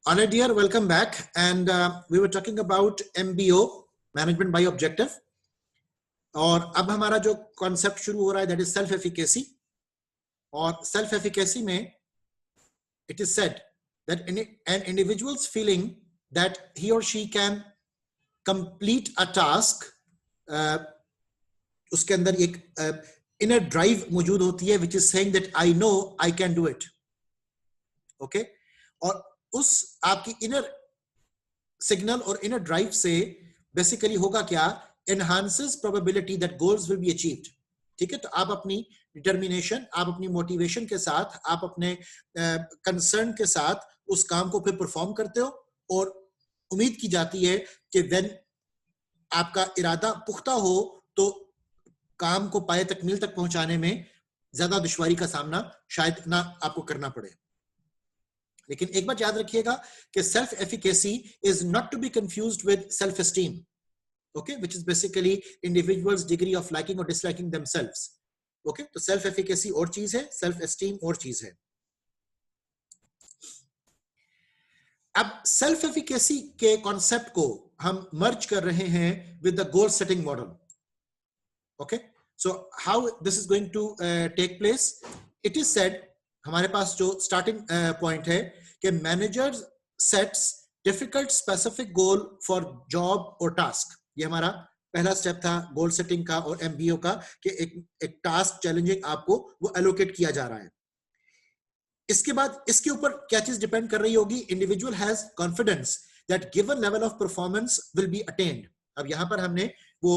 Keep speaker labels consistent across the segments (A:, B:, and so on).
A: All right, dear, welcome back. And we were talking about MBO, Management by Objective. और अब हमारा जो concept शुरू हो रहा है दैट इज सेल्फ एफिकेसी. और सेल्फ एफिकेसी में it is said that an individual's feeling that he or she can complete a task, उसके अंदर एक inner drive मौजूद होती है which is saying that I know I can do it. Okay? और उस आपकी inner signal और inner drive से basically होगा क्या? Enhances probability that goals will be achieved. ठीक है, तो आप अपनी डिटर्मिनेशन, आप अपनी मोटिवेशन के साथ, आप अपने कंसर्न के साथ उस काम को फिर परफॉर्म करते हो और उम्मीद की जाती है कि व्हेन आपका इरादा पुख्ता हो तो काम को पाए तकमील तक पहुंचाने में ज्यादा दुश्वारी का सामना शायद ना आपको करना पड़े. लेकिन एक बात याद रखिएगा कि self efficacy is not to be confused with self esteem. Okay, which is basically individuals' degree of liking or disliking themselves. Okay, तो self efficacy और चीज है, self esteem और चीज है. अब self efficacy के concept को हम merge कर रहे हैं with the goal setting model. Okay, so how this is going to take place? It is said, हमारे पास जो starting point है कि manager sets difficult specific goal for job or task. ये हमारा पहला स्टेप था गोल सेटिंग का और एमबीओ का कि एक टास्क चैलेंजिंग आपको वो एलोकेट किया जा रहा है. इसके बाद इसके ऊपर क्या चीज डिपेंड कर रही होगी? Individual has confidence that given level of performance will be attend. अब यहां पर हमने वो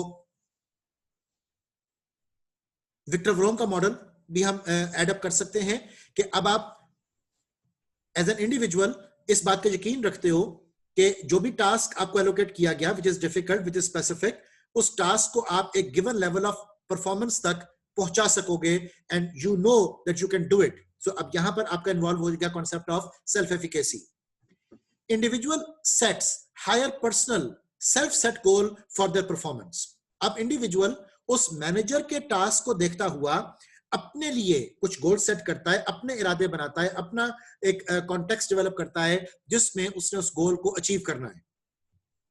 A: विक्टर व्रोम का मॉडल भी हम एड अप कर सकते हैं कि अब आप एज एन इंडिविजुअल इस बात का यकीन रखते हो कि जो भी टास्क आपको एलोकेट किया गया which is difficult, which is specific, उस टास्क को आप एक गिवन लेवल ऑफ परफॉर्मेंस तक पहुंचा सकोगे and you know that you can do it. So अब यहां पर आपका इन्वॉल्व हो गया concept of self efficacy. Individual sets higher personal self set goal for their performance. अब इंडिविजुअल उस मैनेजर के टास्क को देखता हुआ अपने लिए कुछ गोल सेट करता है, अपने इरादे बनाता है, अपना एक कॉन्टेक्स्ट डेवलप करता है जिसमें उसने उस गोल को अचीव करना है.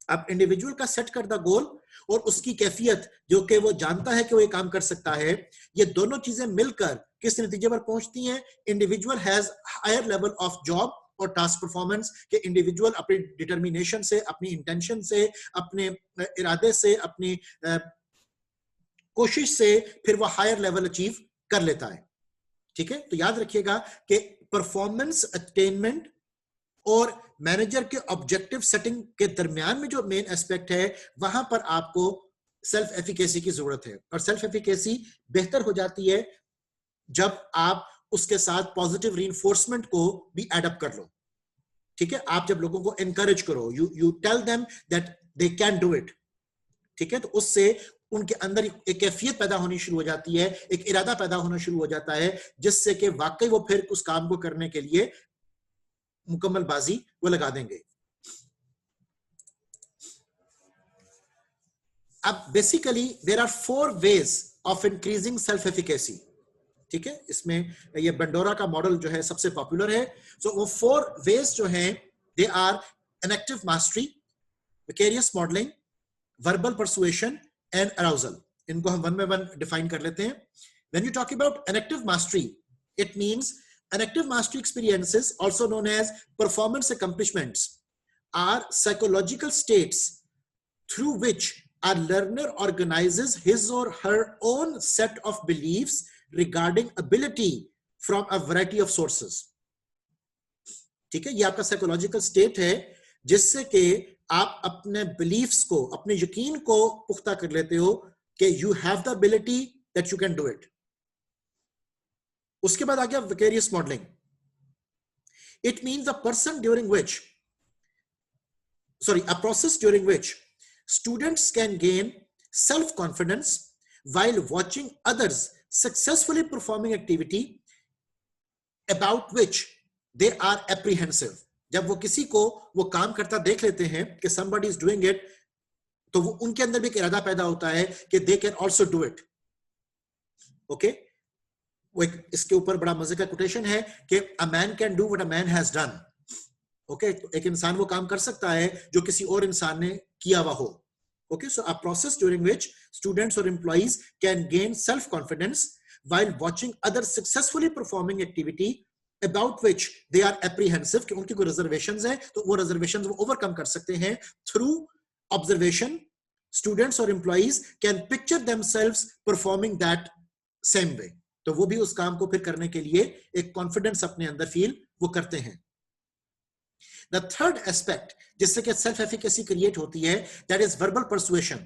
A: अब इंडिविजुअल का सेट करदा गोल और उसकी कैफियत जो कि वो जानता है कि वो ये काम कर सकता है, ये दोनों चीजें मिलकर किस नतीजे पर पहुंचती हैं? Individual has higher level of job और टास्क परफॉर्मेंस. के इंडिविजुअल अपनी डिटर्मिनेशन से, अपनी इंटेंशन से, अपने इरादे से, अपनी कोशिश से फिर वो हायर लेवल अचीव कर लेता है. ठीक है, तो याद रखिएगा कि परफॉर्मेंस अटेनमेंट और मैनेजर के ऑब्जेक्टिव सेटिंग के दरमियान में जो मेन एस्पेक्ट है वहां पर आपको सेल्फ एफिकेसी की जरूरत है. और सेल्फ एफिकेसी बेहतर हो जाती है जब आप उसके साथ पॉजिटिव रीइंफोर्समेंट को भी एड अप कर लो. ठीक है, आप जब लोगों को एनकरेज करो, you tell them that they can do it. ठीक है, तो उससे उनके अंदर एक कैफियत पैदा होनी शुरू हो जाती है, एक इरादा पैदा होना शुरू हो जाता है जिससे कि वाकई वो फिर उस काम को करने के लिए मुकम्मल बाजी वो लगा देंगे. अब basically there are 4 ways of increasing self efficacy. ठीक है, इसमें ये बंडोरा का मॉडल जो है सबसे पॉपुलर है. सो वो 4 वेज जो हैं they are enactive mastery, vicarious modelling, verbal persuasion and arousal. इनको हम one by one define कर लेते हैं. When you talk about enactive mastery, it means enactive mastery experiences, also known as performance accomplishments, are psychological states through which a learner organizes his or her own set of beliefs regarding ability from a variety of sources. ठीक है, ये आपका psychological state है जिससे कि आप अपने beliefs को, अपने यकीन को पुख्ता कर लेते हो कि you have the ability that you can do it. उसके बाद आ गया vicarious modelling. It means a person during which a process during which students can gain self confidence while watching others successfully performing activity about which they are apprehensive. जब वो किसी को वो काम करता देख लेते हैं कि somebody is doing it, तो वो उनके अंदर भी एक इरादा पैदा होता है कि they can also do it. Okay? वो एक इसके ऊपर बड़ा मजे का कोटेशन है कि a man can do what a man has done. Okay, तो एक इंसान वो काम कर सकता है जो किसी और इंसान ने किया हुआ हो. Okay, so a process during which students or employees can gain self-confidence while watching others successfully performing activity about which they are apprehensive कि उनकी कोई reservations है तो वो reservations वो overcome कर सकते हैं through observation. Students or employees can picture themselves performing that same way. तो वो भी उस काम को फिर करने के लिए एक confidence अपने अंदर feel वो करते हैं. The third aspect जिससे कि self efficacy create होती है, that is verbal persuasion.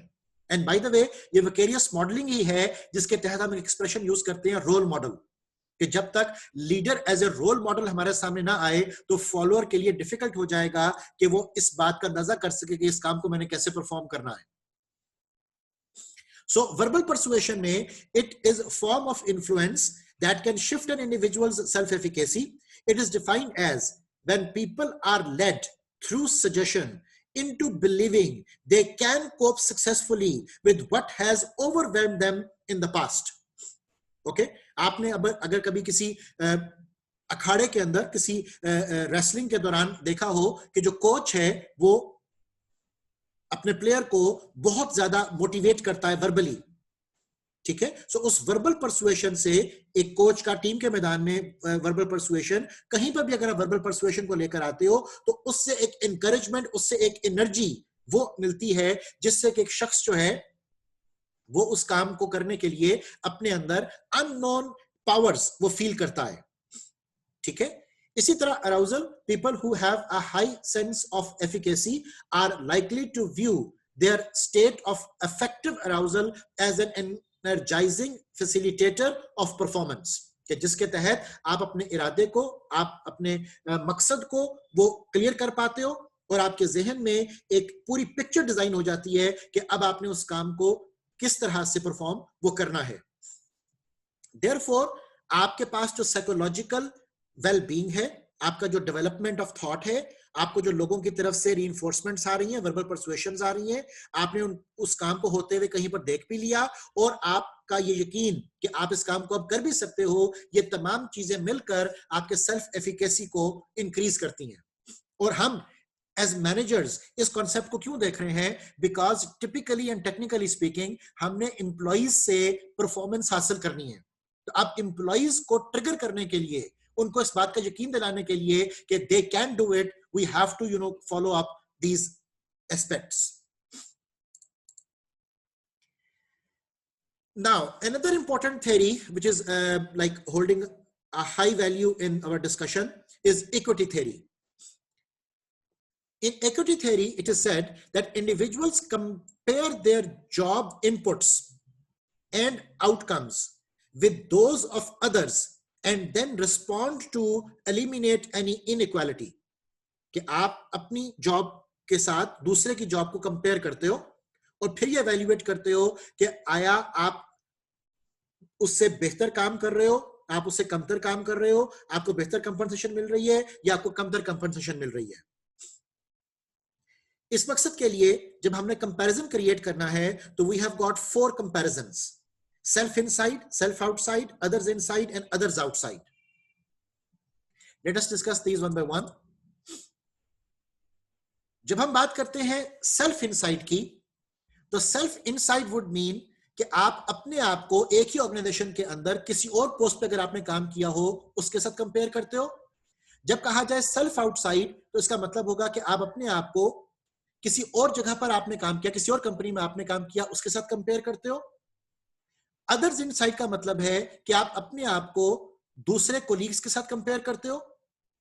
A: And by the way, ये vicarious modeling ही है जिसके तहत हम expression use करते हैं role model. कि जब तक leader as a role model हमारे सामने ना आए तो फॉलोअर के लिए डिफिकल्ट हो जाएगा कि वो इस बात का अंदाजा कर सके कि इस काम को मैंने कैसे परफॉर्म करना है. सो वर्बल परसुएशन में it is form of influence that can shift an individuals self efficacy. It is defined as when people are led through suggestion into believing they can cope successfully with what has overwhelmed them in the past. Okay, आपने अब अगर कभी किसी अखाड़े के अंदर किसी wrestling के दौरान देखा हो कि जो कोच है वो अपने प्लेयर को बहुत ज्यादा मोटिवेट करता है वर्बली, ठीक है. सो उस वर्बल परसुएशन से एक कोच का टीम के मैदान में वर्बल परसुएशन, कहीं पर भी अगर आप वर्बल परसुएशन को लेकर आते हो तो उससे एक एनकरेजमेंट, उससे एक एनर्जी वो मिलती है जिससे कि एक शख्स जो है वो उस काम को करने के लिए अपने अंदर अननोन पावर्स वो फील करता है, ठीक है. इसी तरह arousal, people who have a high sense of efficacy are likely to view their state of affective arousal as an energising facilitator of performance. कि जिसके तहत आप अपने इरादे को, आप अपने मकसद को वो क्लियर कर पाते हो और आपके जहन में एक पूरी पिक्चर डिजाइन हो जाती है कि अब आपने उस काम को किस तरह से परफॉर्म वो करना है. देयरफॉर आपके पास जो साइकोलॉजिकल वेलबींग है, आपका जो डेवलपमेंट ऑफ थॉट है, आपको जो लोगों की तरफ से रीइंफोर्समेंट्स आ रही हैं, वर्बल परसुएशंस आ रही हैं, आपने उस काम को होते हुए कहीं पर देख भी लिया और आपका ये यकीन कि आप इस काम को अब कर भी सकते हो, ये तमाम चीजें मिलकर आपके सेल्फ एफिकेसी को इंक्रीज करती हैं. और हम एज मैनेजर्स इस कॉन्सेप्ट को क्यों देख रहे हैं? Because typically and technically speaking हमने एम्प्लॉइज से परफॉर्मेंस हासिल करनी है. तो आप एम्प्लॉइज को ट्रिगर करने के लिए, उनको इस बात का यकीन दिलाने के लिए कि they can do it, we have to follow up these aspects. Now, another important theory which is like holding a high value in our discussion is equity theory. In equity theory, it is said that individuals compare their job inputs and outcomes with those of others and then respond to eliminate any inequality. कि आप अपनी job के साथ दूसरे की job को compare करते हो और फिर ये एवेल्युएट करते हो कि आया आप उससे बेहतर काम कर रहे हो, आप उससे कमतर काम कर रहे हो, आपको बेहतर कंपनसेशन मिल रही है या आपको कमतर कंपनसेशन मिल रही है. इस मकसद के लिए जब हमने कंपैरिजन क्रिएट करना है तो we have got 4 comparisons: self inside, self outside, others inside and others outside. Let us discuss these one by one. जब हम बात करते हैं सेल्फ इनसाइड की, तो सेल्फ इनसाइड वुड मीन कि आप अपने आप को एक ही ऑर्गेनाइजेशन के अंदर किसी और पोस्ट पे अगर आपने काम किया हो उसके साथ कंपेयर करते हो. जब कहा जाए सेल्फ आउटसाइड तो इसका मतलब होगा कि आप अपने आप को किसी और जगह पर आपने काम किया, किसी और कंपनी में आपने काम किया, उसके साथ कंपेयर करते हो. अदर्स इनसाइड का मतलब है कि आप अपने आप को दूसरे कोलीग्स के साथ कंपेयर करते हो,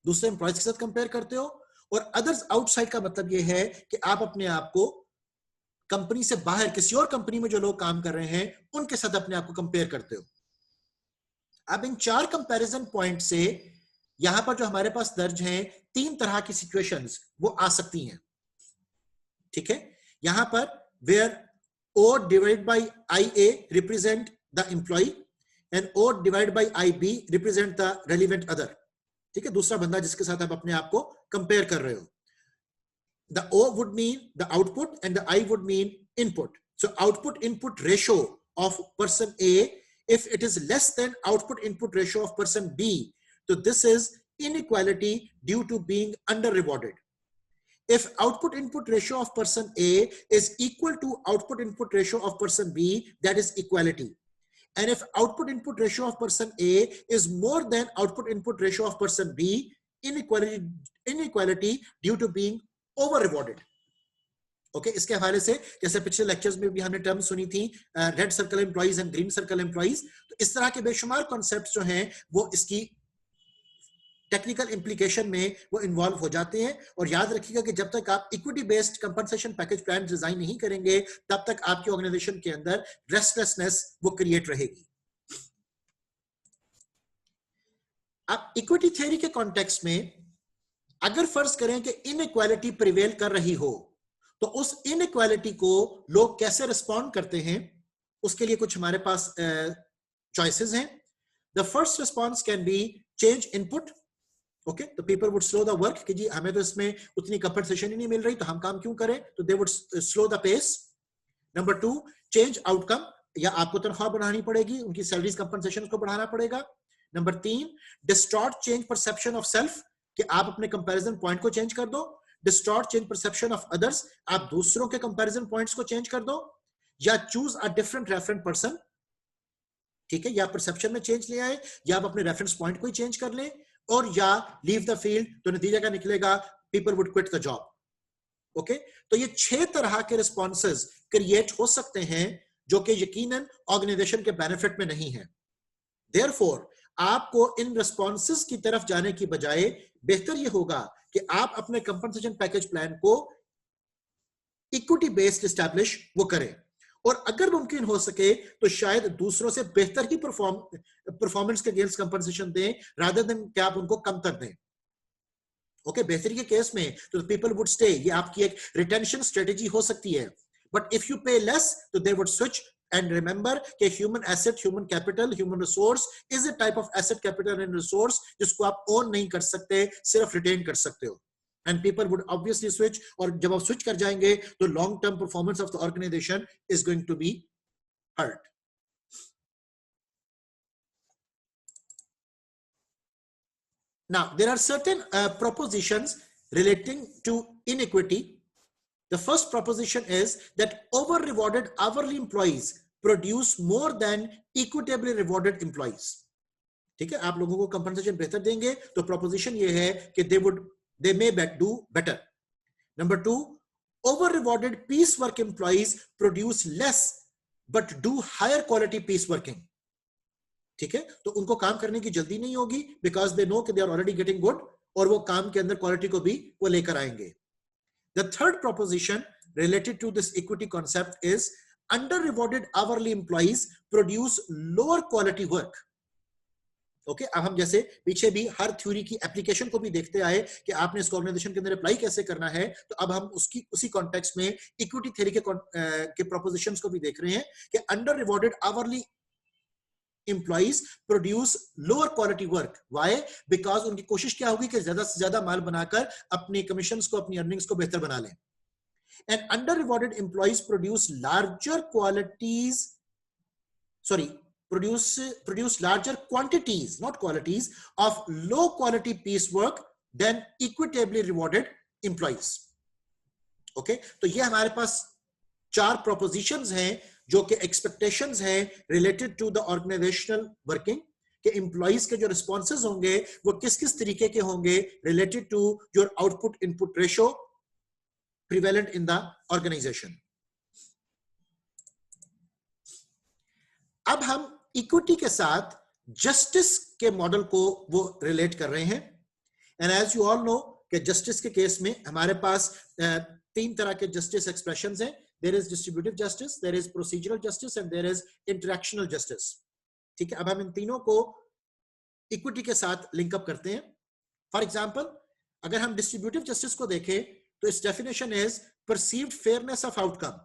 A: दूसरे एम्प्लॉयज के साथ कंपेयर करते हो. और अदर्स आउटसाइड का मतलब यह है कि आप अपने आप को कंपनी से बाहर किसी और कंपनी में जो लोग काम कर रहे हैं उनके साथ अपने आप को कंपेयर करते हो. अब इन 4 कंपैरिजन पॉइंट से यहां पर जो हमारे पास दर्ज हैं 3 तरह की सिचुएशंस वो आ सकती हैं, ठीक है. यहां पर where O divided by IA represent the employee and O divided by IB represent the relevant other. ठीक है, दूसरा बंदा जिसके साथ आप अपने आप को कंपेयर कर रहे हो. The O would mean the output and the I would mean input. So output input ratio of person A, if it is less than output input ratio of person B, so this is inequality due to being under rewarded. If output input ratio of person A is equal to output input ratio of person B, that is equality. And if output input ratio of person A is more than output input ratio of person B, inequality due to being over rewarded. Okay इसके हवाले से जैसे पिछले lectures में भी हमने term सुनी थी red circle employees and green circle employees, तो इस तरह के बेशुमार कॉन्सेप्ट्स जो हैं वो इसकी टेक्निकल इंप्लीकेशन में वो इन्वॉल्व हो जाते हैं. और याद रखिएगा कि जब तक आप equity based compensation package plan design नहीं करेंगे तब तक आपकी ऑर्गेनाइजेशन के अंदर रेस्टलेसनेस वो क्रिएट रहेगी. अब इक्विटी थ्योरी के कॉन्टेक्स्ट में अगर फर्ज करें कि इनइक्वालिटी प्रिवेल कर रही हो तो उस इनइक्वालिटी को लोग कैसे रिस्पॉन्ड करते हैं, उसके लिए कुछ हमारे पास चॉइसेस हैं. The first response can be change input. Okay, तो people would slow the work कि जी हमें तो इसमें उतनी कंपनसेशन ही नहीं मिल रही तो हम काम क्यों करें, तो they would slow the pace. Number 2, change outcome, या आपको तनख्वाह बढ़ानी पड़ेगी, उनकी सैलरीज कंपनसेशन को बढ़ाना पड़ेगा. Number 3, distort change perception of self, कि आप अपने कंपैरिजन पॉइंट को चेंज कर दो. Distort change perception of others, आप दूसरों के कंपैरिजन पॉइंट्स को चेंज कर दो. या choose a different reference person, ठीक है, या परसेप्शन में चेंज ले आए, या आप अपने रेफरेंस पॉइंट को ही चेंज कर लें, और या लीव द फील्ड. तो नतीजा क्या निकलेगा, people would quit the job. Okay, तो ये 6 तरह के रिस्पॉन्सेज क्रिएट हो सकते हैं जो कि यकीनन ऑर्गेनाइजेशन के बेनिफिट में नहीं है. देयरफॉर आपको इन रिस्पॉन्सेज की तरफ जाने की बजाय बेहतर ये होगा कि आप अपने कंपनसेशन पैकेज प्लान को इक्विटी बेस्ड एस्टैब्लिश वो करें, और अगर मुमकिन हो सके तो शायद दूसरों से बेहतर ही परफॉर्मेंस के अगेंस्ट कंपनसेशन दें रादर देन कि आप उनको कम कर दें. ओके, बेहतरी के केस में तो पीपल वुड स्टे, ये आपकी एक रिटेंशन स्ट्रेटेजी हो सकती है. बट इफ यू पे लेस तो they would switch. And remember कि human asset, human capital, human resource is a type of asset, capital and resource जिसको आप own नहीं कर सकते, सिर्फ retain कर सकते हो. And people would obviously switch, और जब आप switch कर जाएंगे तो long term performance of the organization is going to be hurt. Now there are certain propositions relating to inequity. The first proposition is that over rewarded hourly employees produce more than equitably rewarded employees. ठीक है, आप लोगों को compensation बेहतर देंगे तो proposition ये है कि they may do better. Number 2, over rewarded piece work employees produce less but do higher quality piece working. ठीक है, तो उनको काम करने की जल्दी नहीं होगी because they know कि they are already getting good, और वो काम के अंदर क्वालिटी को भी वो लेकर आएंगे. The third proposition related to this equity concept is under-rewarded hourly employees produce lower quality work. Okay, अब हम जैसे पीछे भी हर थ्योरी की एप्लीकेशन को भी देखते आए कि आपने इसको ऑर्गेनाइजेशन के अंदर अप्लाई कैसे करना है, तो अब हम उसी कॉन्टेक्स्ट में इक्विटी थ्योरी के प्रोपोजिशंस को भी देख रहे हैं कि under-rewarded hourly employees produce lower quality work. Why? Because उनकी कोशिश क्या होगी कि ज्यादा से ज्यादा माल बनाकर अपनी कमीशंस को, अपनी अर्निंग्स को बेहतर बना लें. And under rewarded employees produce larger quantities, not qualities, of low quality piecework than equitably rewarded employees. Okay, तो ये हमारे पास 4 propositions हैं जो कि एक्सपेक्टेशंस हैं related to the organisational working, के एम्प्लॉइज के जो रिस्पॉन्सेज होंगे वो किस किस तरीके के होंगे related to your output input ratio prevalent in the organisation. अब हम इक्विटी के साथ जस्टिस के मॉडल को वो रिलेट कर रहे हैं. And as you all know कि जस्टिस के केस में हमारे पास 3 तरह के जस्टिस एक्सप्रेशंस हैं. There is distributive justice, there is procedural justice, and there is interactional justice. ठीक है, अब हम इन तीनों को इक्विटी के साथ लिंकअप करते हैं. फॉर एग्जाम्पल, अगर हम डिस्ट्रीब्यूटिव जस्टिस को देखें तो इस definition is perceived fairness of outcome.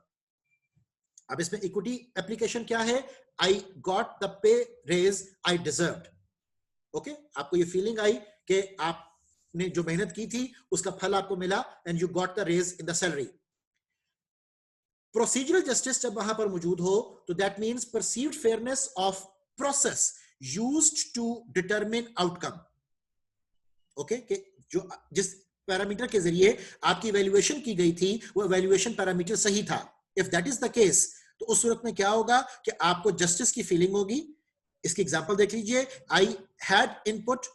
A: अब इसमें इक्विटी एप्लीकेशन क्या है, I got the pay raise I deserved. Okay, आपको ये फीलिंग आई कि आपने जो मेहनत की थी उसका फल आपको मिला and you got the raise in the salary. Procedural justice जब वहां पर मौजूद हो तो that means perceived fairness of process used to determine outcome. Okay, कि जो जिस पैरामीटर के जरिए आपकी वैल्यूएशन की गई थी वो वैल्यूएशन पैरामीटर सही था. If that is the case, तो उस सूरत में क्या होगा कि आपको जस्टिस की फीलिंग होगी. इसकी एग्जांपल देख लीजिए. I had input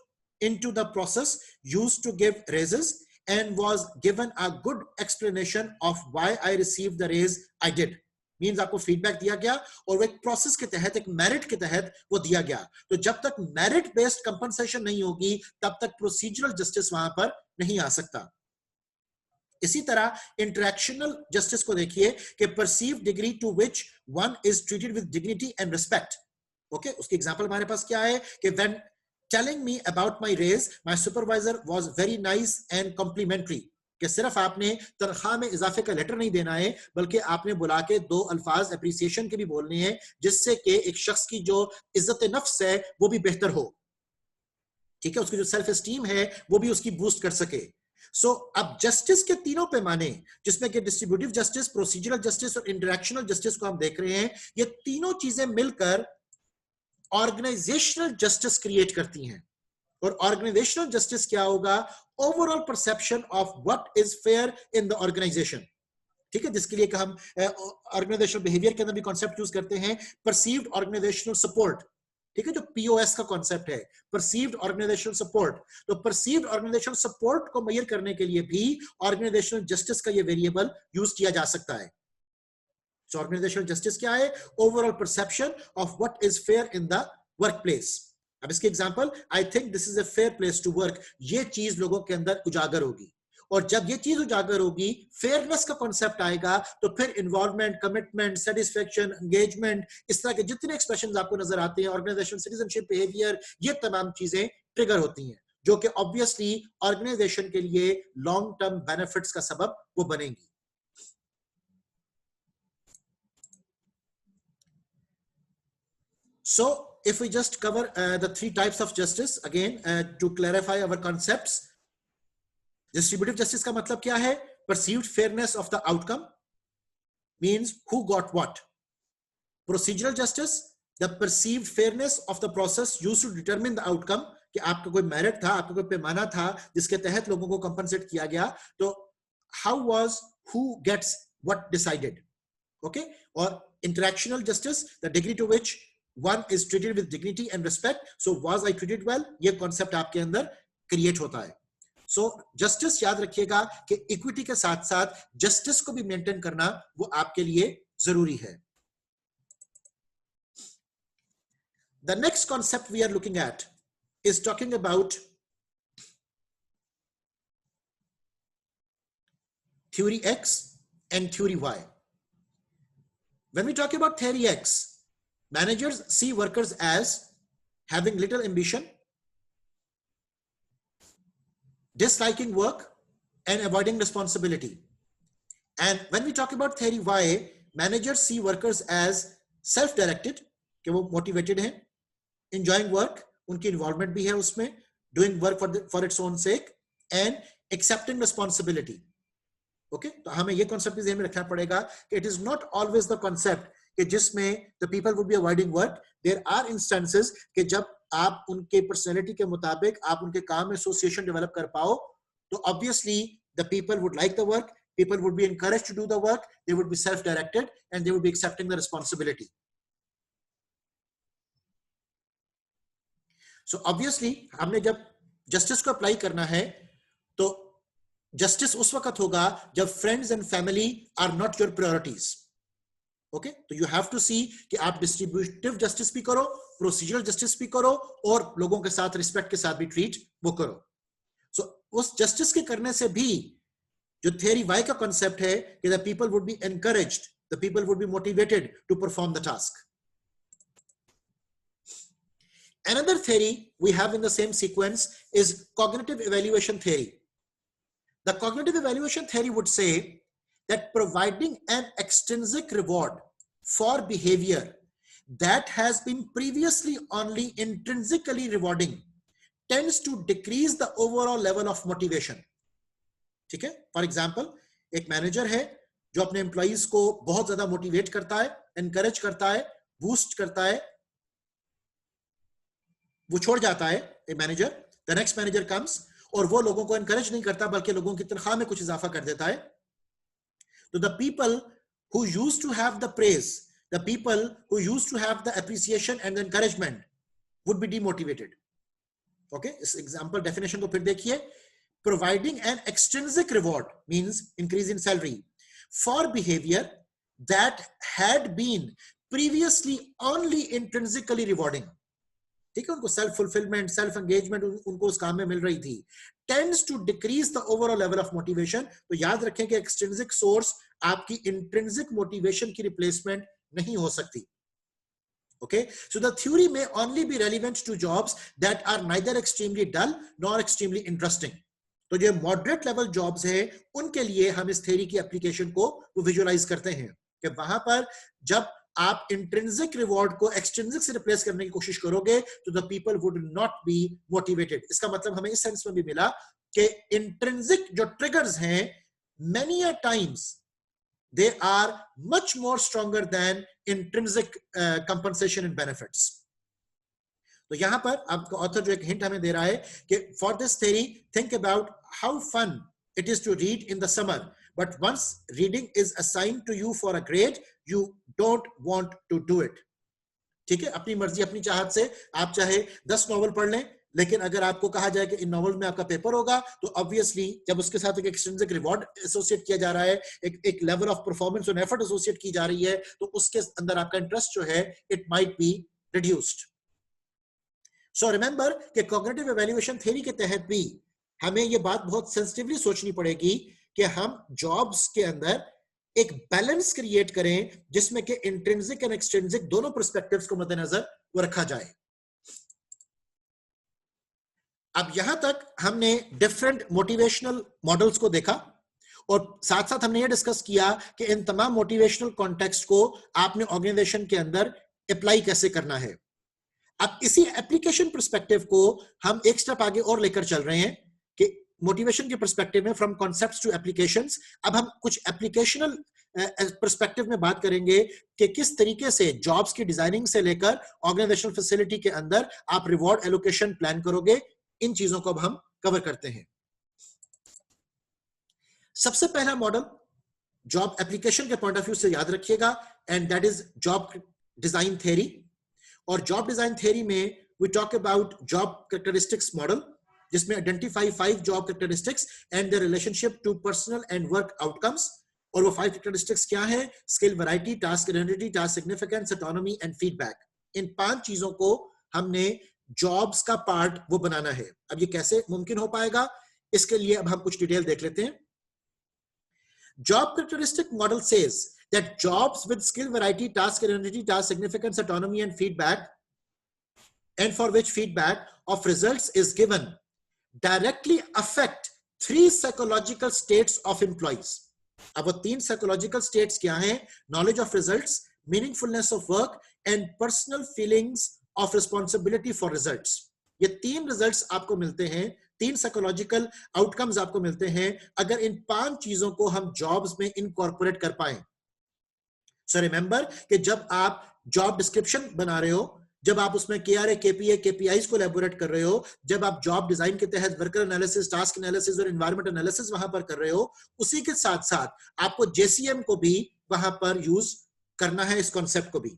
A: into the process used to give raises and was given a good explanation of why I received the raise I did. Means आपको फीडबैक दिया गया और वो एक प्रोसेस के तहत, एक मेरिट के तहत वो दिया गया. तो जब तक मेरिट बेस्ड कंपनसेशन नहीं होगी तब तक प्रोसीजरल जस्टिस वहां पर नहीं आ सकता. इसी तरह इंटरेक्शनल जस्टिस को देखिए कि perceive degree to which one is treated with dignity and respect. Okay, उसकी एग्जांपल हमारे पास क्या है कि when telling me about my raise, my supervisor was very nice and complimentary. कि सिर्फ आपने तनख्वाह में इजाफे का लेटर नहीं देना है, बल्कि आपने बुला के 2 अल्फाज एप्रिसिएशन के भी बोलने हैं, जिससे कि एक शख्स की जो इज्जत नफ्स है वो भी बेहतर हो. ठीक है, उसकी जो सेल्फ एस्टीम है वो भी उसकी बूस्ट कर सके. सो अब जस्टिस के तीनों पैमाने, जिसमें कि डिस्ट्रीब्यूटिव जस्टिस, प्रोसीजरल जस्टिस और इंटरेक्शनल जस्टिस को हम देख रहे हैं, ये तीनों चीजें मिलकर ऑर्गेनाइजेशनल जस्टिस क्रिएट करती हैं. और ऑर्गेनाइजेशनल जस्टिस क्या होगा? Overall perception of what is fair in the organisation. ठीक है, जिसके लिए हम ऑर्गेनाइजेशनल बिहेवियर के अंदर भी कॉन्सेप्ट यूज करते हैं, परसीव्ड ऑर्गेनाइजेशनल सपोर्ट. ठीक है, जो पीओएस का कॉन्सेप्ट है, परसीव्ड ऑर्गेनाइजेशनल सपोर्ट. तो परसीव्ड ऑर्गेनाइजेशनल सपोर्ट को मेजर करने के लिए भी ऑर्गेनाइजेशनल जस्टिस का ये वेरिएबल यूज किया जा सकता है. So organizational justice क्या है? Overall perception of what is fair in the workplace. अब इसके example, I think this is a fair place to work. ये चीज लोगों के अंदर उजागर होगी. और जब ये चीज उजागर होगी, फेयरनेस का कॉन्सेप्ट आएगा, तो फिर इन्वॉल्वमेंट, कमिटमेंट, सेटिस्फेक्शन, एंगेजमेंट, इस तरह के जितने एक्सप्रेशंस आपको नजर आते हैं, ऑर्गेनाइजेशन सिटीजनशिप बिहेवियर, ये तमाम चीजें ट्रिगर होती हैं, जो कि ऑब्वियसली ऑर्गेनाइजेशन के लिए लॉन्ग टर्म बेनिफिट्स का सबब वो बनेंगी. So, if we just cover the 3 types of justice again to clarify our concepts, distributive justice का मतलब क्या है? Perceived fairness of the outcome, means who got what. Procedural justice, the perceived fairness of the process used to determine the outcome, कि आपका कोई merit था, आपका कोई पैमाना था जिसके तहत लोगों को कंपनसेट किया गया, तो how was, who gets what decided. Okay, or interactional justice, the degree to which one is treated with dignity and respect. So was I treated well? ये concept आपके अंदर create होता है. So justice याद रखिएगा कि equity के साथ साथ justice को भी maintain करना वो आपके लिए जरूरी है. The next concept we are looking at is talking about theory X and theory Y. When we talk about theory X, managers see workers as having little ambition, disliking work, and avoiding responsibility. And when we talk about theory Y, managers see workers as self-directed, कि वो motivated हैं, enjoying work, उनकी involvement भी है उसमें, doing work for its own sake, and accepting responsibility. Okay, तो हमें ये concept भी ध्यान में रखना पड़ेगा कि it is not always the concept कि जिसमें the people would be avoiding work. There are instances कि जब आप उनके personality के मुताबिक आप उनके काम में association develop कर पाओ, तो obviously the people would like the work, people would be encouraged to do the work, they would be self-directed, and they would be accepting the responsibility. So obviously हमने जब justice को apply करना है, तो justice उस वक्त होगा जब friends and family are not your priorities. Okay, तो you have to see कि आप distributive justice भी करो, procedural justice भी करो, और लोगों के साथ respect के साथ भी treat वो करो. So उस justice के करने से भी जो theory Y का concept है कि the people would be encouraged, the people would be motivated to perform the task. Another theory we have in the same sequence is cognitive evaluation theory. The cognitive evaluation theory would say that providing an extrinsic reward for behavior that has been previously only intrinsically rewarding tends to decrease the overall level of motivation. ठीक है? For example, एक manager है जो अपने employees को बहुत ज्यादा motivate करता है, एनकरेज करता है, बूस्ट करता है, वो छोड़ जाता है a manager, the next manager comes, और वो लोगों को एनकरेज नहीं करता बल्कि लोगों की तनख्वाह में कुछ इजाफा कर देता है, तो the people who used to have the praise, the people who used to have the appreciation and the encouragement would be demotivated. Okay, इस एग्जांपल डेफिनेशन को फिर देखिए। Providing an extrinsic reward means increase in salary for behavior that had been previously only intrinsically rewarding। ठीक है, उनको self fulfilment, self engagement उनको उस काम में मिल रही थी, tends to decrease the overall level of motivation। तो याद रखें कि एक्सट्रिंसिक सोर्स आपकी इंट्रिंसिक मोटिवेशन की रिप्लेसमेंट नहीं हो सकती। Okay, so the theory may only be relevant to jobs that are neither extremely dull nor extremely interesting। तो जो मॉडरेट लेवल जॉब्स है उनके लिए हम इस थ्योरी की एप्लीकेशन को विजुअलाइज करते हैं कि वहां पर जब आप इंट्रिंसिक रिवॉर्ड को एक्सट्रिंसिक से रिप्लेस करने की कोशिश करोगे तो the people would not be motivated. इसका मतलब हमें इस सेंस में भी मिला कि इंट्रिंसिक जो ट्रिगर्स हैं many a times they are much more stronger than intrinsic compensation and benefits। तो यहां पर आपका ऑथर जो एक हिंट हमें दे रहा है कि for this theory think about how fun it is to read in the summer, but once reading is assigned to you for a grade you don't want to do it. ठीक है, अपनी मर्जी अपनी चाहत से आप चाहे 10 नॉवल पढ़ लें, लेकिन अगर आपको कहा जाए कि इन नॉवल में आपका पेपर होगा तो ऑब्वियसली जब उसके साथ एक एक्सट्रिंसिक रिवॉर्ड एसोसिएट किया जा रहा है, एक लेवल ऑफ परफॉर्मेंस और एफर्ट एसोसिएट की जा रही है, तो उसके अंदर आपका इंटरेस्ट जो है it might be reduced. So remember कि कॉग्निटिव इवैल्यूएशन थ्योरी के तहत भी हमें ये बात बहुत सेंसिटिवली सोचनी पड़ेगी कि हम जॉब्स के अंदर एक बैलेंस क्रिएट करें जिसमें कि इंट्रिंसिक एंड एक्सट्रिंसिक दोनों पर्सपेक्टिव्स को मद्देनजर वो रखा जाए। अब यहां तक हमने डिफरेंट मोटिवेशनल मॉडल्स को देखा और साथ साथ हमने ये डिस्कस किया कि इन तमाम मोटिवेशनल कॉन्टेक्स्ट को आपने ऑर्गेनाइजेशन के अंदर अप्लाई कैसे करना है। अब इसी एप्लीकेशन पर्सपेक्टिव को हम एक स्टेप आगे और लेकर चल रहे हैं कि मोटिवेशन के पर्सपेक्टिव में फ्रॉम कॉन्सेप्ट्स टू एप्लीकेशंस। अब हम कुछ एप्लीकेशनल पर्सपेक्टिव में बात करेंगे कि किस तरीके से जॉब्स की डिजाइनिंग से लेकर ऑर्गेनाइजेशनल फैसिलिटी के अंदर आप रिवॉर्ड एलोकेशन प्लान करोगे। इन चीजों को अब हम कवर करते हैं। सबसे पहला मॉडल जॉब एप्लीकेशन के पॉइंट ऑफ व्यू से याद रखिएगा and that is job design theory. और जॉब डिजाइन थ्योरी में we talk about job characteristics model जिसमें identify 5 job characteristics and their relationship to personal and work outcomes. और वो 5 characteristics क्या है? Skill variety, task identity, task significance, autonomy and feedback. इन 5 चीजों को हमने जॉब्स का पार्ट वो बनाना है। अब ये कैसे मुमकिन हो पाएगा, इसके लिए अब हम कुछ डिटेल देख लेते हैं। Job characteristic model says that jobs with skill variety, task identity, task significance, autonomy and feedback, and for which feedback of results is given, directly affect 3 psychological states of employees। अब वो 3 psychological states क्या हैं? Knowledge of results, meaningfulness of work and personal feelings of responsibility for results। ये 3 results आपको मिलते हैं, 3 psychological outcomes आपको मिलते हैं अगर इन 5 चीजों को हम जॉब्स में इनकॉर्पोरेट कर पाए। सो रिमेंबर कि जब आप जॉब डिस्क्रिप्शन बना रहे हो, जब आप उसमें KRA, KPA, KPIs को एलैबोरेट कर रहे हो, जब आप जॉब डिजाइन के तहत वर्कर एनालिसिस, टास्क एनालिसिस और एनवायरमेंट एनालिसिस वहां पर कर रहे हो, उसी के साथ साथ आपको JCM को भी वहां पर यूज करना है, इस कॉन्सेप्ट को भी।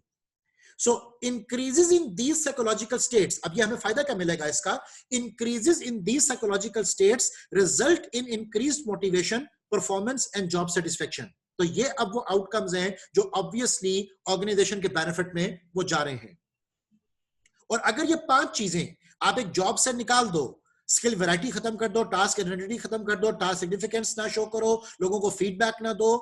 A: So increases in these psychological states, अब ये हमें फायदा क्या मिलेगा इसका? Increases in these psychological states result in increased motivation, performance and job satisfaction। तो ये अब वो आउटकम्स हैं जो ऑब्वियसली ऑर्गेनाइजेशन के बेनिफिट में वो जा रहे हैं। और अगर ये 5 चीजें आप एक जॉब से निकाल दो, स्किल वैरायटी खत्म कर दो, टास्क आइडेंटिटी खत्म कर दो, टास्क सिग्निफिकेंस ना शो करो, लोगों को फीडबैक ना दो,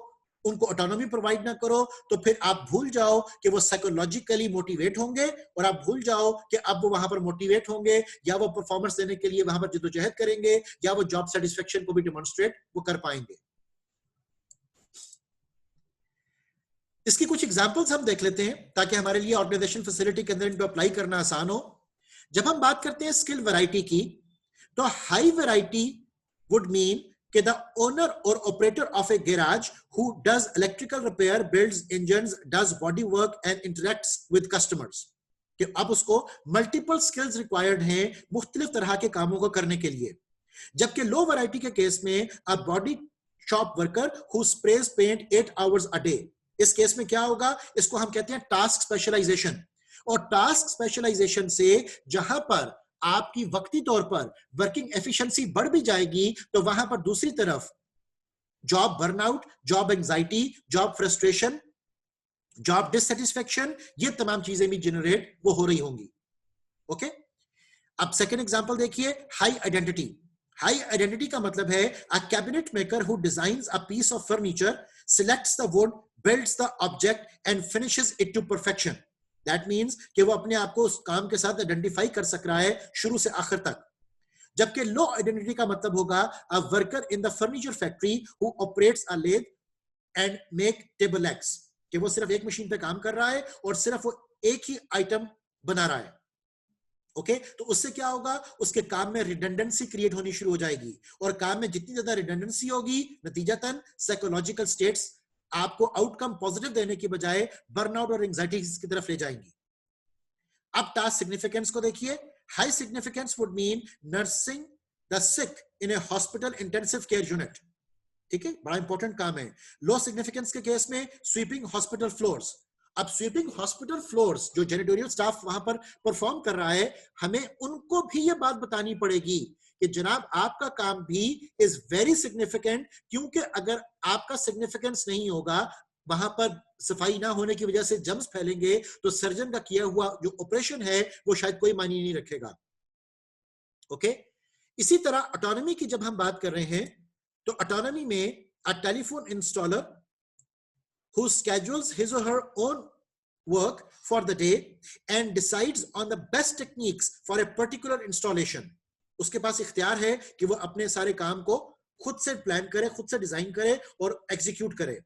A: उनको ऑटोनॉमी प्रोवाइड ना करो, तो फिर आप भूल जाओ कि वो साइकोलॉजिकली मोटिवेट होंगे और आप भूल जाओ कि अब वो वहां पर मोटिवेट होंगे या वो परफॉर्मेंस देने के लिए वहां पर जद्दोजहद करेंगे या वो जॉब सेटिस्फेक्शन को भी डेमोन्स्ट्रेट वो कर पाएंगे। इसकी कुछ एग्जांपल्स हम देख लेते हैं ताकि हमारे लिए ऑर्गेनाइजेशन फैसिलिटी के अंदर इनको अप्लाई करना आसान हो। जब हम बात करते हैं स्किल वैरायटी की, तो हाई वैरायटी वुड मीन कि द ओनर और operator of A garage who does electrical repair, builds engines, does body work and interacts with customers, कि अब उसको मल्टीपल स्किल्स रिक्वायर्ड हैं मुख्तलिफ तरह के कामों को करने के लिए। जबकि लो वैरायटी के केस में a body shop worker who sprays paint 8 hours a day, इस केस में क्या होगा, इसको हम कहते हैं टास्क स्पेशलाइजेशन। और टास्क स्पेशलाइजेशन से जहां पर आपकी वक्ती तौर पर वर्किंग एफिशिएंसी बढ़ भी जाएगी, तो वहां पर दूसरी तरफ job burnout, job anxiety, job frustration, job dissatisfaction, ये तमाम चीजें भी जनरेट वो हो रही होंगी। ओके, अब सेकंड एग्जांपल देखिए, हाई आइडेंटिटी। हाई आइडेंटिटी का मतलब है a cabinet maker who designs a piece of furniture, selects the wood, builds the object and finishes it to perfection. That means कि वो अपने आप को उस काम के साथ आइडेंटिफाई कर सक रहा है शुरू से आखिर तक। जबकि लो आइडेंटिटी का मतलब होगा a worker in the furniture factory who operates a lathe and make table legs, कि वो सिर्फ एक मशीन पे काम कर रहा है और सिर्फ वो एक ही आइटम बना रहा है। ओके, तो उससे क्या होगा, उसके काम में रिडंडेंसी क्रिएट होनी शुरू हो जाएगी, और काम में जितनी ज्यादा रिडंडेंसी होगी, नतीजतन साइकोलॉजिकल स्टेट्स आपको आउटकम पॉजिटिव देने की बजाय बर्नआउट और एंजाइटी की तरफ ले जाएंगी। अब टास्क सिग्निफिकेंस को देखिए। High significance would mean nursing the sick in A hospital intensive care unit, ठीक है, बड़ा इंपॉर्टेंट काम है। लो सिग्निफिकेंस के केस में स्वीपिंग हॉस्पिटल फ्लोर्स। अब स्वीपिंग हॉस्पिटल फ्लोर्स जो जेनिटोरियल स्टाफ वहां पर परफॉर्म कर रहा है, हमें उनको भी ये बात बतानी पड़ेगी कि जनाब आपका काम भी इज वेरी सिग्निफिकेंट, क्योंकि अगर आपका सिग्निफिकेंस नहीं होगा, वहां पर सफाई ना होने की वजह से जर्म्स फैलेंगे, तो सर्जन का किया हुआ जो ऑपरेशन है वो शायद कोई मायने नहीं रखेगा। ओके, इसी तरह ऑटोनॉमी की जब हम बात कर रहे हैं, तो ऑटोनॉमी में a telephone installer who schedules his or her own work for the day and decides on the best techniques for a particular installation, उसके पास इख्तियार है कि वो अपने सारे काम को खुद से प्लान करे, खुद से डिजाइन करे और एग्जीक्यूट करे।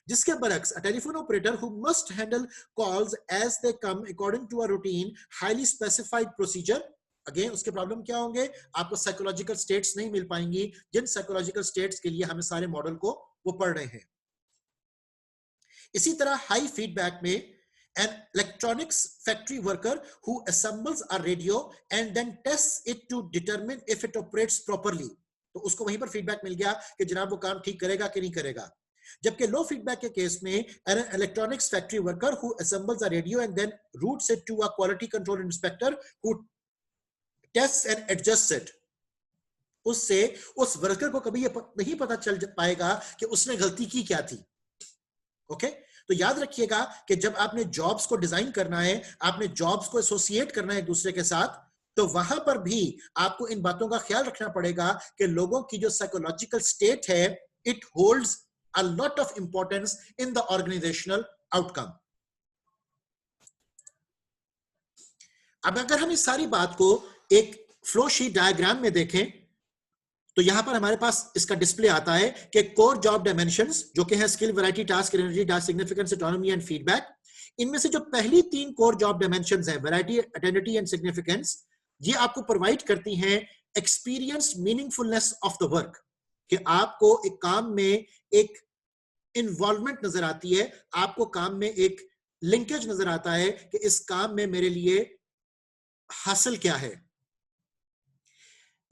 A: जिसके बरक्स a telephone operator who must handle calls as they come according to a routine highly specified procedure, again उसके प्रॉब्लम क्या होंगे, आपको साइकोलॉजिकल स्टेट्स नहीं मिल पाएंगी, जिन साइकोलॉजिकल स्टेट्स के लिए हमें सारे मॉडल को वो पढ़ रहे हैं। इसी तरह हाई फीडबैक में an electronics factory worker who assembles a radio and then tests it to determine if it operates properly, तो उसको वहीं पर फीडबैक मिल गया कि जनाब वो काम ठीक करेगा कि नहीं करेगा। जबकि लो फीडबैक के केस में an electronics factory worker who assembles a radio and then routes it to a quality control inspector who tests and adjusts it, उससे उस वर्कर को कभी ये नहीं पता चल पाएगा कि उसने गलती की क्या थी। ओके, तो याद रखिएगा कि जब आपने जॉब्स को डिजाइन करना है, आपने जॉब्स को एसोसिएट करना है एक दूसरे के साथ, तो वहां पर भी आपको इन बातों का ख्याल रखना पड़ेगा कि लोगों की जो साइकोलॉजिकल स्टेट है, it holds a lot of importance in the organisational outcome. अब अगर हम इस सारी बात को एक फ्लो शीट डायग्राम में देखें, तो यहां पर हमारे पास इसका डिस्प्ले आता है कि कोर जॉब डायमेंशंस जो कि है skill, variety, task, energy, task significance, autonomy and feedback, इनमें से जो पहली तीन कोर जॉब डायमेंशंस हैं, वैरायटी, आइडेंटिटी एंड सिग्निफिकेंस, ये आपको प्रोवाइड करती हैं experience meaningfulness of the work, कि आपको एक काम में एक इन्वॉल्वमेंट नजर आती है, आपको काम में एक लिंकेज नजर आता है कि इस काम में मेरे लिए हासिल क्या है।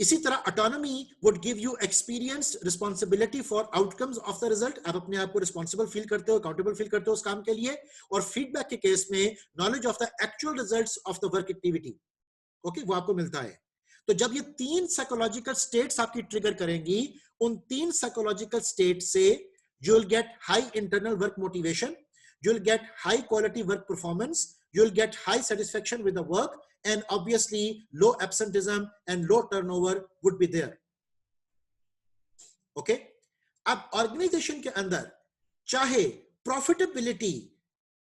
A: इसी तरह autonomy would give you experience, responsibility for outcomes of the result, आप अपने आप को रिस्पॉन्सिबल फील करते हो, अकाउंटेबल फील करते हो उस काम के लिए। और फीडबैक के केस में knowledge of the actual results of the work activity, okay, वो आपको मिलता है। तो जब ये तीन साइकोलॉजिकल स्टेट्स आपकी ट्रिगर करेंगी, उन तीन साइकोलॉजिकल स्टेट से you will get high internal work motivation, you will get high quality work performance, you will get high satisfaction with the work, and obviously low absenteeism and low turnover would be there. Okay, अब organisation के अंदर चाहे profitability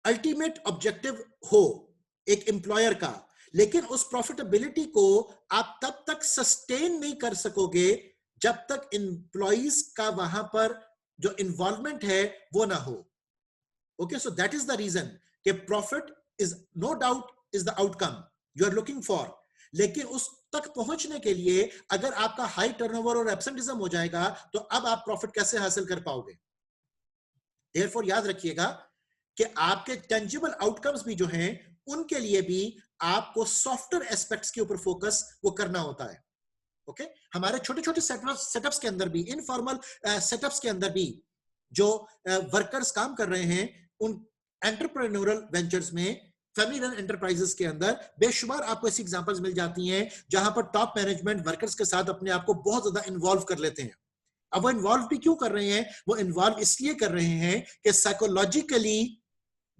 A: ultimate objective हो एक employer का, लेकिन उस profitability को आप तब तक सस्टेन नहीं कर सकोगे जब तक एम्प्लॉइज का वहां पर जो इन्वॉल्वमेंट है वो ना हो। Okay, so that is the reason कि profit is no doubt is the outcome you are looking for, लेकिन उस तक पहुंचने के लिए अगर आपका हाई टर्नओवर और एब्सेंटिज्म हो जाएगा, तो अब आप प्रॉफिट कैसे हासिल कर पाओगे। देयरफॉर याद रखिएगा कि आपके टेंजिबल आउटकम्स भी जो हैं, उनके लिए भी आपको सॉफ्टवेयर एस्पेक्ट्स के ऊपर फोकस वो करना होता है। ओके हमारे छोटे छोटे सेटअप्स के अंदर भी, इनफॉर्मल सेटअप्स के अंदर भी जो वर्कर्स काम कर रहे हैं, उन एंटरप्रेन्योरल वेंचर्स में, फैमिली रन एंटरप्राइजेस के अंदर बेशुमार आपको ऐसी एग्जांपल्स मिल जाती हैं जहां पर टॉप मैनेजमेंट वर्कर्स के साथ अपने आप को बहुत ज्यादा इन्वॉल्व कर लेते हैं। अब वो इन्वॉल्व भी क्यों कर रहे हैं? वो इन्वॉल्व इसलिए कर रहे हैं कि psychologically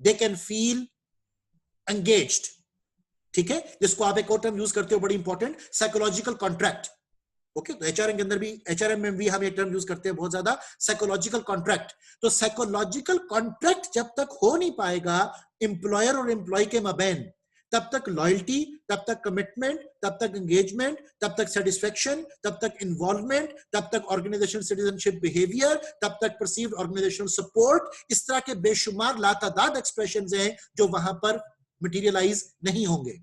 A: they can feel engaged. ठीक है, जिसको आप एक और टर्म यूज करते हो बड़ी इंपॉर्टेंट, साइकोलॉजिकल कॉन्ट्रैक्ट। ओके तो एचआरएम के अंदर भी, एचआरएम में भी हम एक टर्म यूज करते हैं बहुत ज्यादा, साइकोलॉजिकल कॉन्ट्रैक्ट। तो साइकोलॉजिकल कॉन्ट्रैक्ट जब तक हो नहीं पाएगा एम्प्लॉयर और एम्प्लॉय के माबैन, तब तक लॉयल्टी, तब तक कमिटमेंट, तब तक एंगेजमेंट, तब तक सेटिस्फेक्शन, तब तक इन्वॉल्वमेंट, तब तक ऑर्गेनाइजेशन सिटीजनशिप बिहेवियर, तब तक परसीव्ड ऑर्गेनाइजेशनल सपोर्ट, इस तरह के बेशुमार लातादाद एक्सप्रेशंस हैं जो वहां पर मटेरियलाइज नहीं होंगे।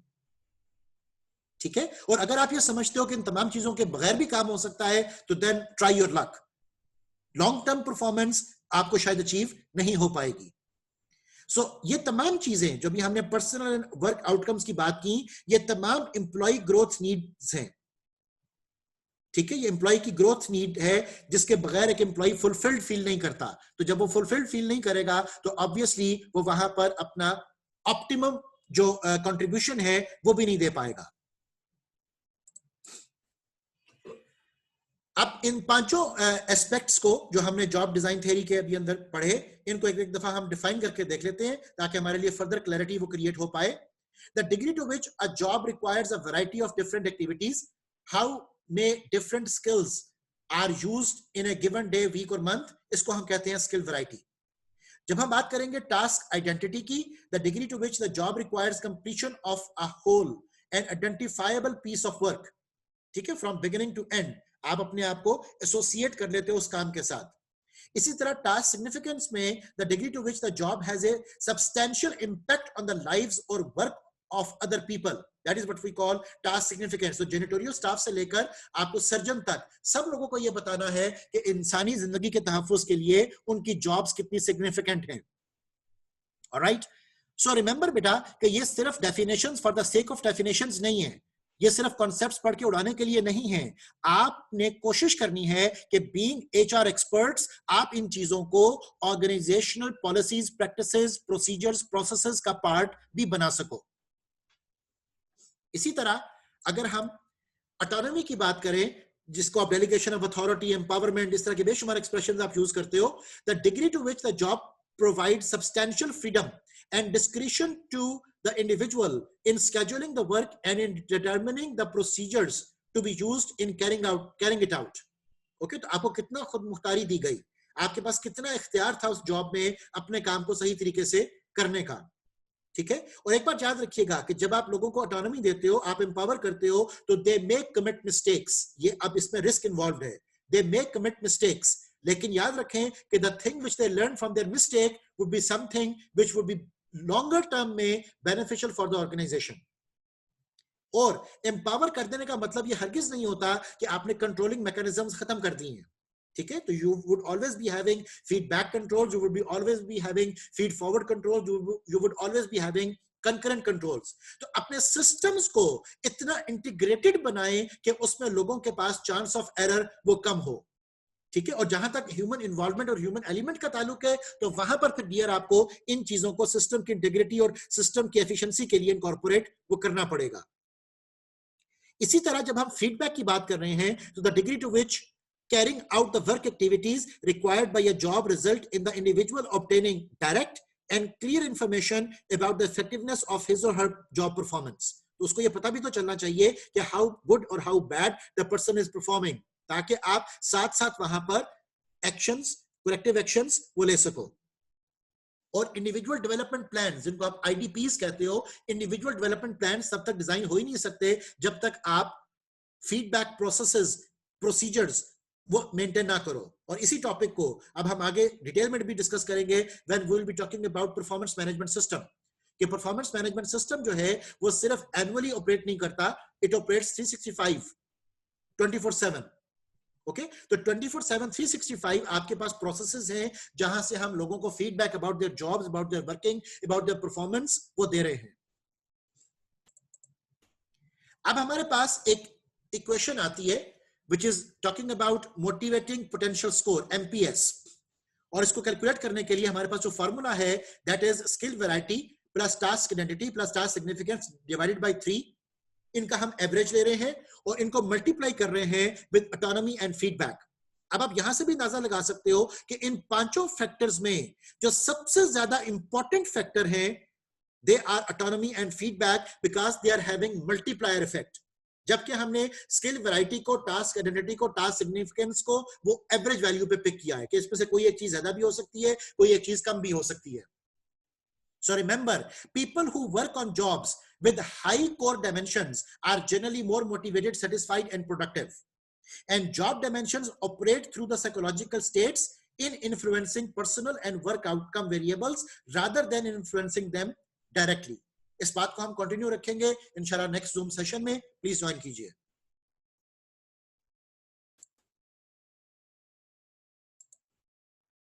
A: ठीक है, और अगर आप ये समझते हो कि इन तमाम चीजों के बगैर भी काम हो सकता है तो then try your luck. Long term performance आपको शायद अचीव नहीं हो पाएगी। सो ये तमाम चीजें जो भी हमने पर्सनल एंड वर्क आउटकम्स की बात की, ये तमाम एम्प्लॉय ग्रोथ नीड्स हैं। ठीक है, ये एम्प्लॉय की ग्रोथ नीड है जिसके बगैर एक एम्प्लॉय फुलफिल्ड फील नहीं करता। तो जब वो फुलफिल्ड फील नहीं करेगा तो ऑब्वियसली वो वहां पर अपना ऑप्टिमम जो कंट्रीब्यूशन है वो भी नहीं दे पाएगा। अब इन पांचों एस्पेक्ट्स को जो हमने जॉब डिजाइन थ्योरी के अभी अंदर पढ़े, इनको एक दफा हम डिफाइन करके देख लेते हैं ताकि हमारे लिए फर्दर क्लैरिटी वो क्रिएट हो पाए। The degree to which a job requires a variety of different activities, how may different skills are used in a given day, week और मंथ, इसको हम कहते हैं स्किल वैरायटी। जब हम बात करेंगे टास्क आइडेंटिटी की, the degree to which the job requires completion of a whole and identifiable piece of work, ठीक है, फ्रॉम बिगिनिंग टू एंड, आप अपने आप को एसोसिएट कर लेते हो उस काम के साथ। इसी तरह टास्क सिग्निफिकेंस में, the degree to which the job has a substantial impact on the lives और work of other people, that is what we call task significance. तो जेनिटोरियल स्टाफ से लेकर आपको सर्जन तक सब लोगों को यह बताना है कि इंसानी जिंदगी के तहफ्फुज के लिए उनकी जॉब्स कितनी सिग्निफिकेंट हैं। ऑलराइट, सो रिमेंबर बेटा कि ये सिर्फ definitions for the sake of definitions नहीं है, ये सिर्फ कॉन्सेप्ट्स पढ़ के उड़ाने के लिए नहीं है। आपने कोशिश करनी है कि बीइंग एचआर एक्सपर्ट्स आप इन चीजों को organisational policies, practices, procedures, processes का पार्ट भी बना सको। इसी तरह अगर हम ऑटोनॉमी की बात करें, जिसको आप डेलीगेशन ऑफ अथॉरिटी, एम्पावरमेंट, इस तरह के बेशुमार एक्सप्रेशंस आप यूज करते हो, the degree to which the job provide substantial freedom and discretion to the individual in scheduling the work and in determining the procedures to be used in carrying it out. Okay, तो आपको कितना खुद मुख्तारी दी गई, आपके पास कितना इख्तियार था उस जॉब में अपने काम को सही तरीके से करने का। ठीक है, और एक बात याद रखिएगा कि जब आप लोगों को ऑटोनॉमी देते हो, आप एम्पावर करते हो, तो दे मेक कमिट मिस्टेक्स। ये अब इसमें रिस्क इन्वॉल्व है, दे मेक कमिट मिस्टेक्स, लेकिन याद रखें कि the thing which they learn from their mistake would be something which would be longer term में बेनिफिशियल फॉर द ऑर्गेनाइजेशन। और एम्पावर कर देने का मतलब ये हरगिज नहीं होता कि आपने कंट्रोलिंग मैकेनिज्म्स खत्म कर दिए हैं। ठीक है, तो you would always be having feedback controls, you would be always be having feed forward controls, you would always be having concurrent controls. तो अपने सिस्टम्स को इतना इंटीग्रेटेड बनाएं कि उसमें लोगों के पास चांस ऑफ एरर वो कम हो। ठीक है, और जहां तक ह्यूमन इन्वॉल्वमेंट और ह्यूमन एलिमेंट का ताल्लुक है, तो वहां पर फिर डियर आपको इन चीजों को सिस्टम की इंटीग्रिटी और सिस्टम की एफिशिएंसी के लिए इनकॉर्पोरेट वो करना पड़ेगा। इसी तरह जब हम फीडबैक की बात कर रहे हैं, तो the degree to which carrying out the work activities required by a job result in the individual obtaining direct and clear information about the effectiveness of his or her job performance. तो उसको ये पता भी तो चलना चाहिए कि how good or how bad the person is performing, ताकि आप साथ साथ वहां पर एक्शंस, करेक्टिव एक्शंस वो ले सको। और इंडिविजुअल डेवलपमेंट प्लान, जिनको आप आईडीपीज कहते हो, इंडिविजुअल डेवलपमेंट प्लान तब तक डिजाइन हो ही नहीं सकते जब तक आप फीडबैक प्रोसेसेस, प्रोसीजर्स वो मेंटेन ना करो। और इसी टॉपिक को अब हम आगे डिटेल में भी डिस्कस करेंगे when we will be talking about performance management system. कि परफॉर्मेंस मैनेजमेंट सिस्टम जो है वो सिर्फ एनुअली ऑपरेट नहीं करता, इट ऑपरेट्स 365 24/7। ओके, तो 24/7 365 आपके पास प्रोसेसेस हैं जहां से हम लोगों को feedback about their jobs, about their working, about their performance वो दे रहे हैं। अब हमारे पास एक इक्वेशन आती है which is talking about motivating potential score, MPS. और इसको कैलकुलेट करने के लिए हमारे पास जो फॉर्मूला है, that is skill variety plus task identity plus task significance divided by 3. इनका हम एवरेज ले रहे हैं और इनको मल्टीप्लाई कर रहे हैं विद ऑटोनॉमी एंड फीडबैक. अब आप यहां से भी अंदाजा लगा सकते हो कि इन पांचों फैक्टर्स में जो सबसे ज्यादा इंपॉर्टेंट फैक्टर हैं, they are autonomy and feedback, because they are having multiplier effect. जबकि हमने स्किल वैरायटी को, टास्क आइडेंटिटी को, टास्क सिग्निफिकेंस को वो एवरेज वैल्यू पे पिक किया है कि इसमें से कोई एक चीज ज्यादा भी हो सकती है, कोई एक चीज कम भी हो सकती है. So remember, people who work on jobs with high core dimensions are generally more motivated, satisfied, and productive. And job dimensions operate through the psychological states in influencing personal and work outcome variables rather than influencing them directly. इस बात को हम continue रखेंगे इंशाल्लाह next zoom session में. Please join कीजिए.